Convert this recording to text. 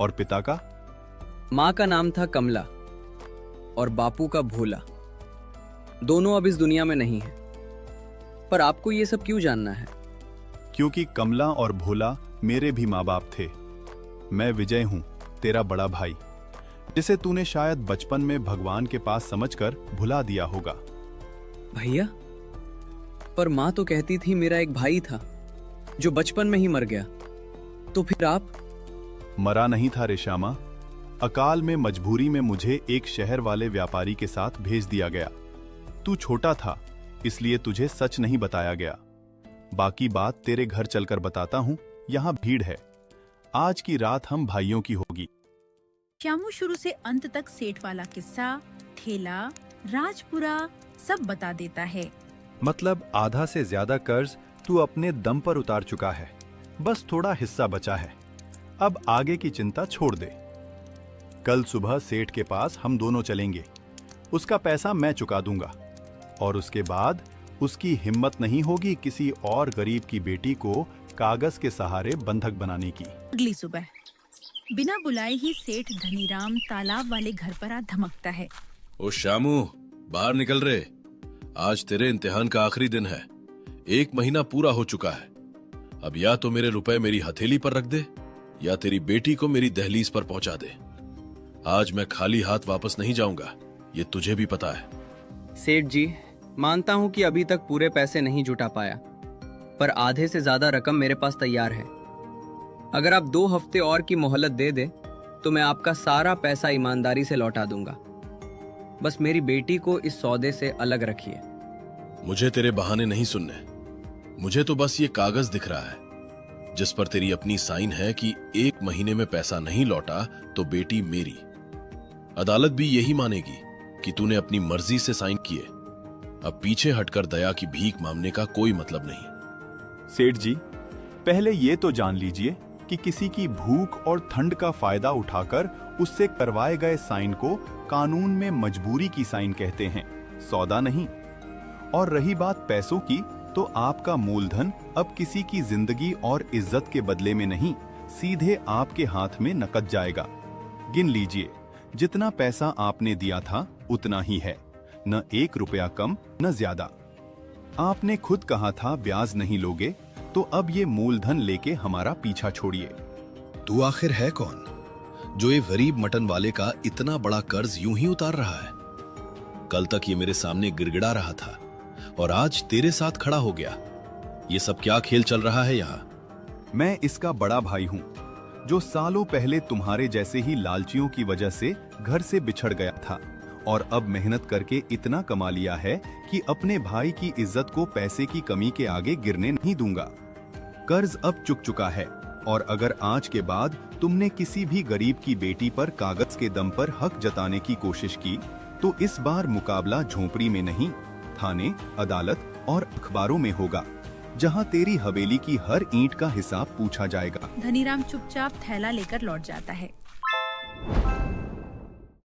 और पिता का? माँ का नाम था कमला और बापू का भोला। दोनों अब इस दुनिया में नहीं है। पर आपको ये सब क्यों जानना है? क्योंकि कमला और भोला मेरे भी माँ बाप थे। मैं विजय हूँ, तेरा बड़ा भाई, जिसे तूने शायद बचपन में भगवान के पास समझकर भुला दिया होगा। भैया, पर माँ तो कहती थी मेरा एक भाई था जो बचपन में ही मर गया। तो फिर आप? मरा नहीं था रे श्यामा। अकाल में मजबूरी में मुझे एक शहर वाले व्यापारी के साथ भेज दिया गया। तू छोटा था, इसलिए तुझे सच नहीं बताया गया। बाकी बात तेरे घर चलकर बताता हूँ, यहाँ भीड़ है। आज की रात हम भाइयों की होगी। श्यामू शुरू से अंत तक सेठ वाला किस्सा, ठेला, राजपुरा सब बता देता है। मतलब आधा से ज्यादा कर्ज तू अपने दम पर उतार चुका है, बस थोड़ा हिस्सा बचा है। अब आगे की चिंता छोड़ दे। कल सुबह सेठ के पास हम दोनों चलेंगे। उसका पैसा मैं चुका दूंगा और उसके बाद उसकी हिम्मत नहीं होगी किसी और गरीब की बेटी को कागज के सहारे बंधक बनाने की। अगली सुबह बिना बुलाए ही सेठ धनीराम तालाब वाले घर पर आ धमकता है। ओ श्यामू, बाहर निकल रे। आज तेरे इम्तिहान का आखिरी दिन है। 1 महीना पूरा हो चुका है। अब या तो मेरे रुपए मेरी हथेली पर रख दे या तेरी बेटी को मेरी दहलीज पर पहुंचा दे। आज मैं खाली हाथ वापस नहीं जाऊंगा, ये तुझे भी पता है। सेठ जी, मानता हूँ कि अभी तक पूरे पैसे नहीं जुटा पाया, पर आधे से ज्यादा रकम मेरे पास तैयार है। अगर आप 2 हफ्ते और की मोहलत दे दे तो मैं आपका सारा पैसा ईमानदारी से लौटा दूंगा। बस मेरी बेटी को इस सौदे से अलग रखिए। मुझे तेरे बहाने नहीं सुनने। मुझे तो बस ये कागज दिख रहा है जिस पर तेरी अपनी साइन है कि 1 महीने में पैसा नहीं लौटा तो बेटी मेरी। अदालत भी यही मानेगी कि तूने अपनी मर्जी से साइन किए। अब पीछे हटकर दया की भीख मांगने का कोई मतलब नहीं। सेठ जी, पहले ये तो जान लीजिए कि किसी की भूख और ठंड का फायदा उठाकर उससे करवाए गए साइन को कानून में मजबूरी की साइन कहते हैं, सौदा नहीं। और रही बात पैसों की, तो आपका मूलधन अब किसी की जिंदगी और इज्जत के बदले में नहीं, सीधे आपके हाथ में नकद जाएगा। गिन लीजिए, जितना पैसा आपने दिया था उतना ही है, न 1 रुपया कम न ज्यादा। आपने खुद कहा था ब्याज नहीं लोगे, तो अब ये मूलधन लेके हमारा पीछा छोड़िए। तू आखिर है कौन जो ये गरीब मटन वाले का इतना बड़ा कर्ज यूं ही उतार रहा है? कल तक ये मेरे सामने गिड़गिड़ा रहा था और आज तेरे साथ खड़ा हो गया। ये सब क्या खेल चल रहा है यहाँ? मैं इसका बड़ा भाई हूँ, जो सालों पहले तुम्हारे जैसे ही लालचियों की वजह से घर से बिछड़ गया था और अब मेहनत करके इतना कमा लिया है कि अपने भाई की इज्जत को पैसे की कमी के आगे गिरने नहीं दूंगा। कर्ज अब चुक चुका है और अगर आज के बाद तुमने किसी भी गरीब की बेटी पर कागज के दम पर हक जताने की कोशिश की, तो इस बार मुकाबला झोपड़ी में नहीं, थाने, अदालत और अखबारों में होगा, जहां तेरी हवेली की हर ईंट का हिसाब पूछा जाएगा। धनीराम चुपचाप थैला लेकर लौट जाता है।